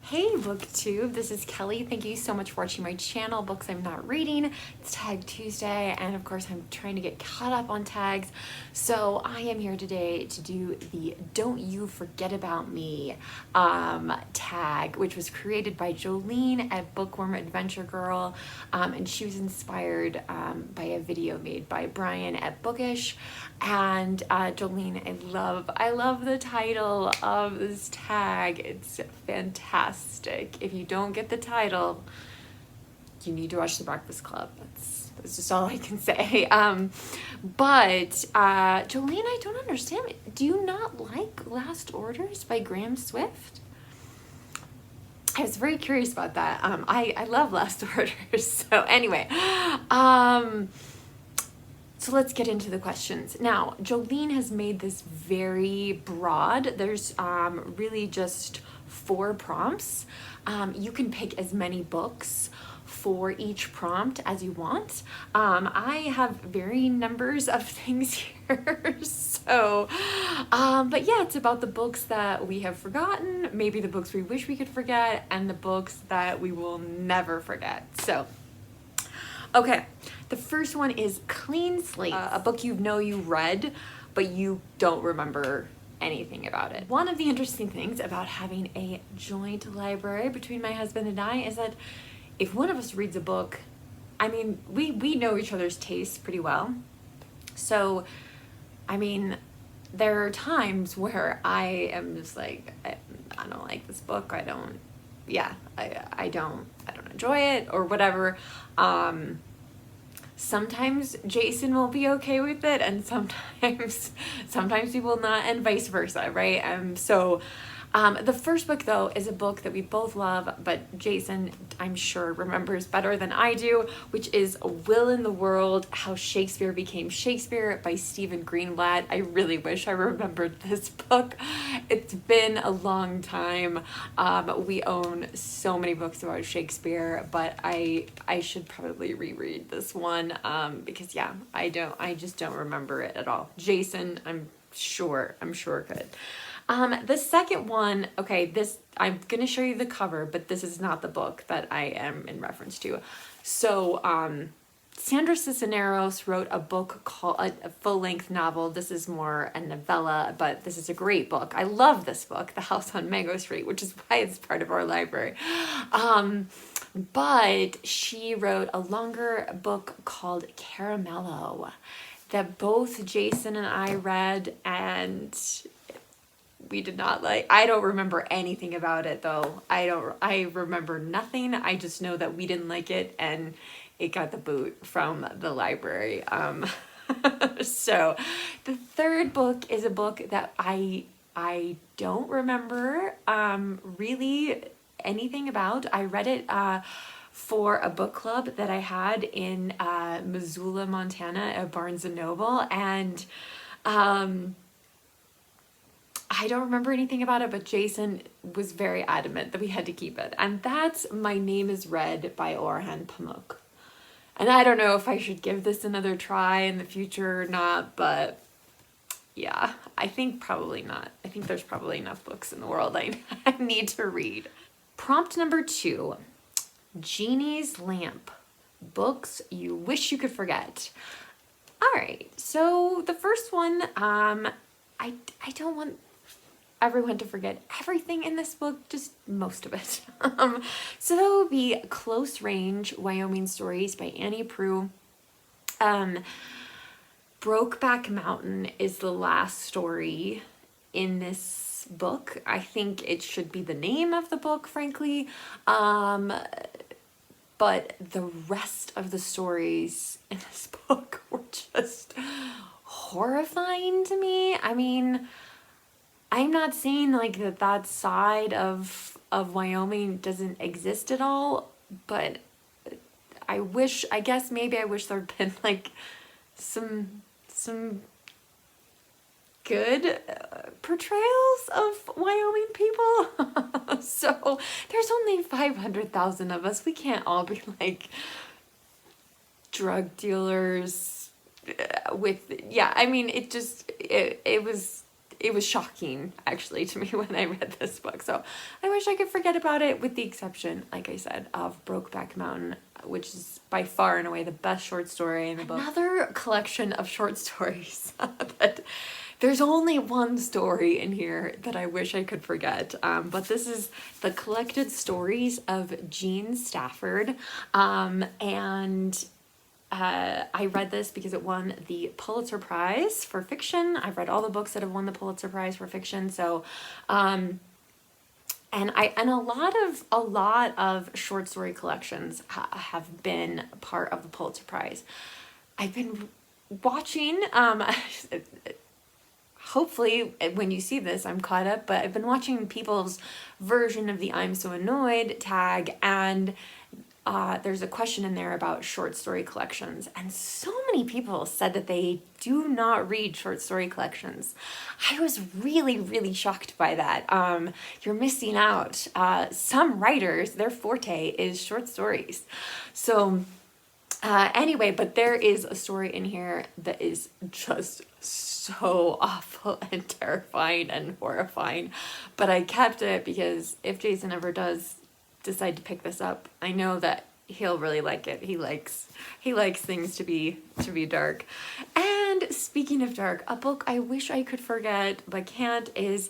Hey Booktube, this is Kelly. Thank you so much for watching my channel, Books I'm Not Reading. It's Tag Tuesday, and of course I'm trying to get caught up on tags. So I am here today to do the Don't You Forget About Me tag, which was created by Jolene at BookwormAdventureGirl, and she was inspired by a video made by Brian at Bookish. And Jolene, I love the title of this tag. It's fantastic. If you don't get the title, you need to watch The Breakfast Club. That's just all I can say. But Jolene, I don't understand. Do you not like Last Orders by Graham Swift? I was very curious about that. I love Last Orders. So anyway, so let's get into the questions. Now, Jolene has made this very broad. There's really just 4 prompts. You can pick as many books for each prompt as you want. I have varying numbers of things here. So, but yeah, it's about the books that we have forgotten, maybe the books we wish we could forget, and the books that we will never forget. So, okay, the first one is Clean Slate, a book you read, but you don't remember anything about it. One of the interesting things about having a joint library between my husband and I is that if one of us reads a book, I mean, we know each other's tastes pretty well. So, I mean, there are times where I am just like, I don't like this book. I don't enjoy it or whatever. Sometimes Jason will be okay with it, and sometimes he will not, and vice versa, right? So the first book, though, is a book that we both love, but Jason, I'm sure, remembers better than I do, which is Will in the World, How Shakespeare Became Shakespeare by Stephen Greenblatt. I really wish I remembered this book. It's been a long time. We own so many books about Shakespeare, but I should probably reread this one because, yeah, I just don't remember it at all. Jason, I'm sure could. The second one, okay, I'm going to show you the cover, but this is not the book that I am in reference to. So, Sandra Cisneros wrote a book called a full-length novel. This is more a novella, but this is a great book. I love this book, The House on Mango Street, which is why it's part of our library. But she wrote a longer book called Caramelo that both Jason and I read, and we did not like. I don't remember anything about it, though. I remember nothing. I just know that we didn't like it, and it got the boot from the library. So the third book is a book that I don't remember really anything about. I read it for a book club that I had in Missoula, Montana at Barnes & Noble, and I don't remember anything about it, but Jason was very adamant that we had to keep it. And that's My Name is Red by Orhan Pamuk. And I don't know if I should give this another try in the future or not, but yeah, I think probably not. I think there's probably enough books in the world I need to read. Prompt number 2, Genie's Lamp, books you wish you could forget. All right, so the first one, I don't want everyone to forget everything in this book, just most of it. So that would be Close Range, Wyoming Stories by Annie Proulx. Brokeback Mountain is the last story in this book. I think it should be the name of the book, frankly. But the rest of the stories in this book were just horrifying to me. I mean, I'm not saying like that side of Wyoming doesn't exist at all, but I guess maybe I wish there'd been like some good portrayals of Wyoming people. So there's only 500,000 of us. We can't all be like drug dealers with, yeah, I mean, it was it was shocking actually to me when I read this book. So I wish I could forget about it, with the exception, like I said, of Brokeback Mountain, which is by far and away the best short story in the book. Another collection of short stories that there's only one story in here that I wish I could forget, but this is the collected stories of Jean Stafford, and I read this because it won the Pulitzer Prize for fiction. I've read all the books that have won the Pulitzer Prize for fiction, so and a lot of short story collections have been part of the Pulitzer Prize. I've been watching hopefully when you see this I'm caught up, but I've been watching people's version of the I'm So Annoyed tag, and there's a question in there about short story collections, and so many people said that they do not read short story collections. I was really, really shocked by that. You're missing out. Some writers, their forte is short stories. So anyway, but there is a story in here that is just so awful and terrifying and horrifying, but I kept it because if Jason ever does decide to pick this up, I know that he'll really like it. He likes things to be dark. And speaking of dark, a book I wish I could forget but can't is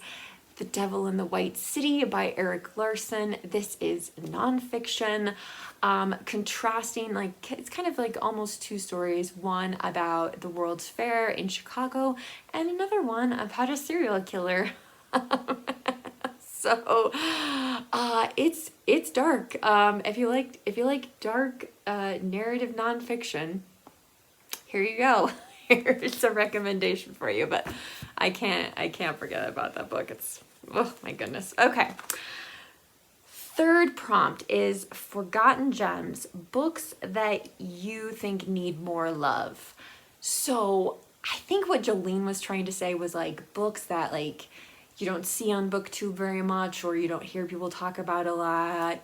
The Devil in the White City by Erik Larson. This is nonfiction, contrasting, like, it's kind of like almost two stories, one about the World's Fair in Chicago and another one about a serial killer. So it's dark. If you like dark narrative nonfiction, here you go. Here's a recommendation for you, but I can't forget about that book. It's, oh my goodness. Okay. Third prompt is Forgotten Gems, books that you think need more love. So I think what Jolene was trying to say was like books that like you don't see on Booktube very much, or you don't hear people talk about a lot,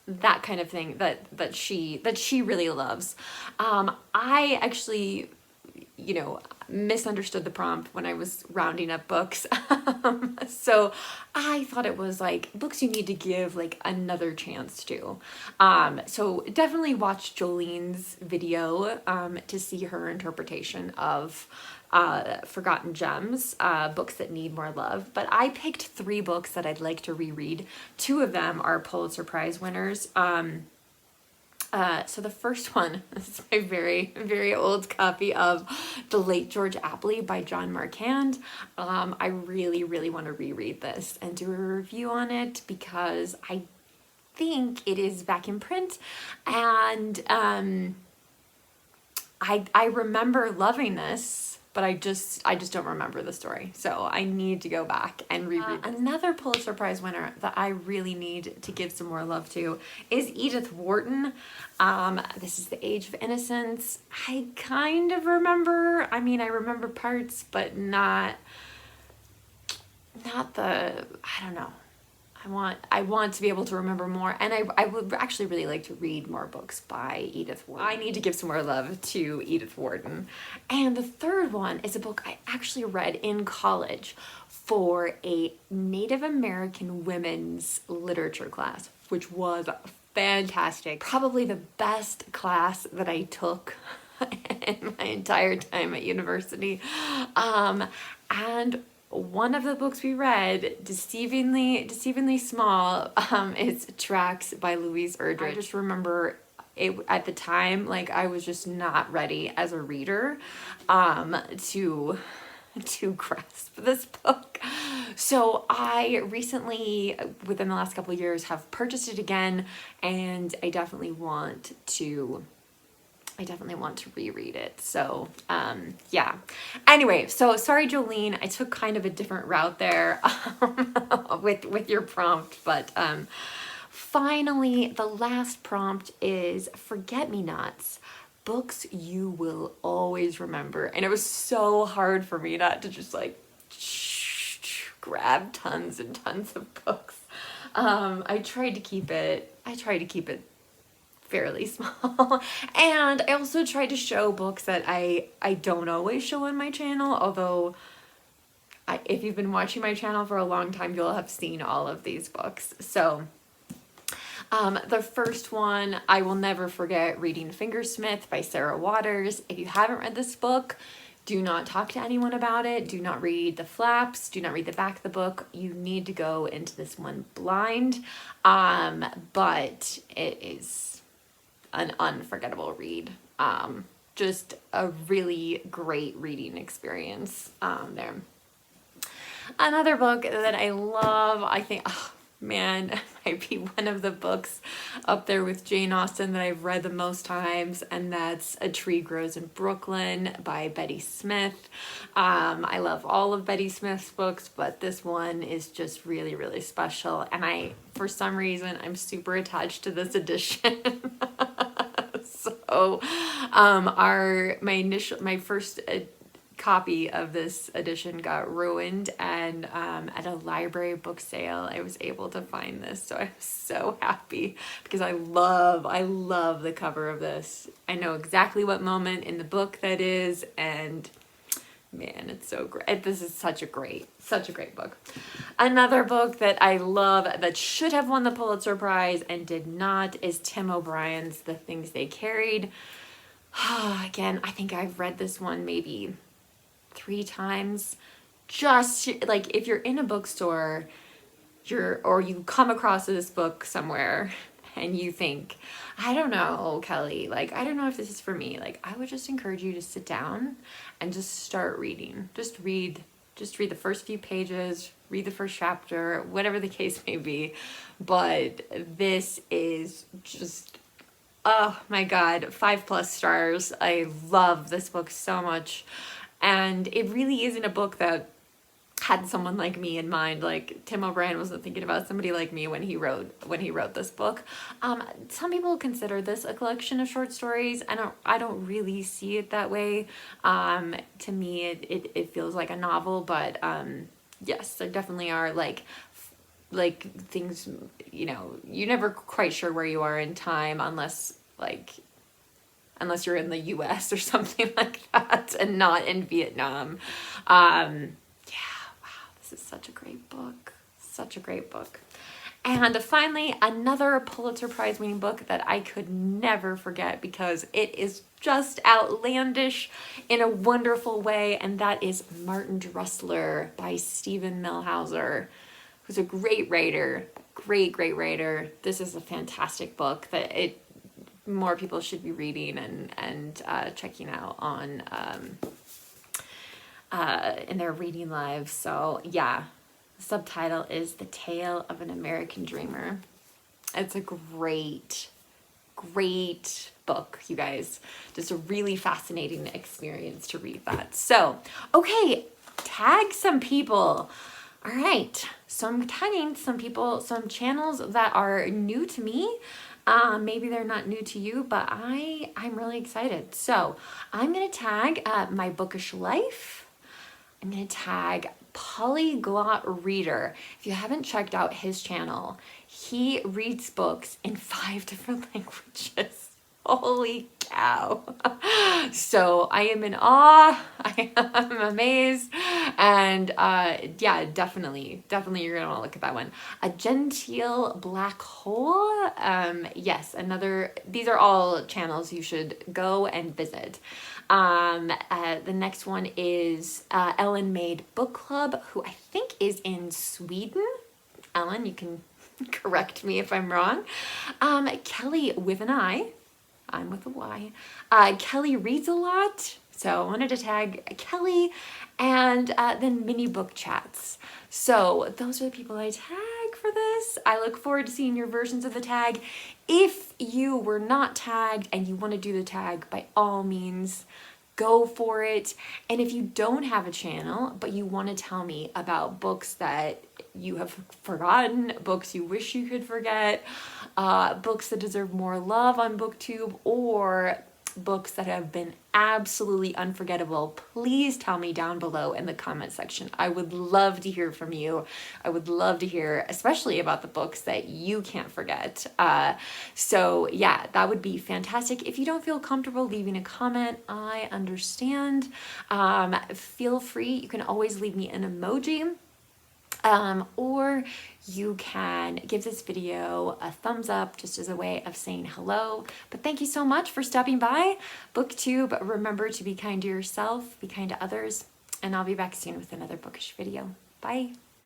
that kind of thing that she really loves. I actually, misunderstood the prompt when I was rounding up books. So I thought it was like books you need to give like another chance to. So definitely watch Jolene's video to see her interpretation of Forgotten Gems, books that need more love. But I picked 3 books that I'd like to reread. 2 of them are Pulitzer Prize winners. So the first one is my very, very old copy of The Late George Appley by John Marquand. I really, really want to reread this and do a review on it because I think it is back in print, and I remember loving this, but I just don't remember the story. So I need to go back and reread this. Another Pulitzer Prize winner that I really need to give some more love to is Edith Wharton. This is The Age of Innocence. I kind of remember, I remember parts, but not the, I don't know. I want to be able to remember more, and I would actually really like to read more books by Edith Wharton. I need to give some more love to Edith Wharton. And the third one is a book I actually read in college for a Native American women's literature class, which was fantastic. Probably the best class that I took in my entire time at university. And one of the books we read, Deceivingly Small, is Tracks by Louise Erdrich. I just remember it at the time, like I was just not ready as a reader to grasp this book. So I recently, within the last couple of years, have purchased it again, and I definitely want to reread it. So, yeah. Anyway, so sorry, Jolene, I took kind of a different route there with your prompt, but finally, the last prompt is Forget-Me-Nots, books you will always remember. And it was so hard for me not to just like grab tons and tons of books. I tried to keep it fairly small, and I also tried to show books that I don't always show on my channel, although if you've been watching my channel for a long time, you'll have seen all of these books. So the first one, I will never forget reading Fingersmith by Sarah Waters. If you haven't read this book, do not talk to anyone about it. Do not read the flaps. Do not read the back of the book. You need to go into this one blind. But it is an unforgettable read. Just a really great reading experience there. Another book that I love, I think, oh, man, might be one of the books up there with Jane Austen that I've read the most times, and that's A Tree Grows in Brooklyn by Betty Smith. I love all of Betty Smith's books, but this one is just really, really special, and for some reason, I'm super attached to this edition. So, my first copy of this edition got ruined, and at a library book sale I was able to find this, so I'm so happy because I love the cover of this. I know exactly what moment in the book that is, and man, it's so great. This is such a great book. Another book that I love that should have won the Pulitzer Prize and did not is Tim O'Brien's The Things They Carried. Again, I think I've read this one maybe 3 times. Just like if you're in a bookstore, or you come across this book somewhere and you think, I don't know, Kelly, like, I don't know if this is for me. Like, I would just encourage you to sit down and just start reading. Just read the first few pages, read the first chapter, whatever the case may be. But this is just, oh my God, 5+ stars. I love this book so much. And it really isn't a book that had someone like me in mind. Like, Tim O'Brien wasn't thinking about somebody like me when he wrote this book. Some people consider this a collection of short stories. I don't really see it that way. To me, it feels like a novel, but yes, there definitely are like things, you're never quite sure where you are in time unless you're in the US or something like that and not in Vietnam. This is such a great book. Such a great book. And finally, another Pulitzer Prize winning book that I could never forget because it is just outlandish in a wonderful way, and that is Martin Rustler by Stephen Millhauser, who's a great writer. Great writer. This is a fantastic book that more people should be reading and checking out on in their reading lives. So yeah, the subtitle is The Tale of an American Dreamer. It's a great book, you guys. Just a really fascinating experience to read that. So, okay, tag some people. All right, so I'm tagging some people, some channels that are new to me. Maybe they're not new to you, but I'm really excited. So I'm going to tag My Bookish Life. I'm going to tag Polygot Reader. If you haven't checked out his channel, he reads books in 5 different languages. Holy cow. So I am in awe. I am amazed. And yeah, definitely you're going to want to look at that one. A Genteel Black Hole. Yes, these are all channels you should go and visit. The next one is Ellen Made Book Club, who I think is in Sweden. Ellen, you can correct me if I'm wrong. Kelly with an I. I'm with a Y. Kelly Reads a Lot. So I wanted to tag Kelly, and then Mini Book Chats. So those are the people I tag for this. I look forward to seeing your versions of the tag. If you were not tagged and you want to do the tag, by all means, go for it. And if you don't have a channel, but you want to tell me about books that you have forgotten, books you wish you could forget, books that deserve more love on Booktube, or books that have been absolutely unforgettable, please tell me down below in the comment section. I would love to hear from you. I would love to hear, especially about the books that you can't forget. So yeah, that would be fantastic. If you don't feel comfortable leaving a comment, I understand. Feel free, you can always leave me an emoji. Or you can give this video a thumbs up just as a way of saying hello. But thank you so much for stopping by. Booktube, remember to be kind to yourself, be kind to others, and I'll be back soon with another bookish video. Bye.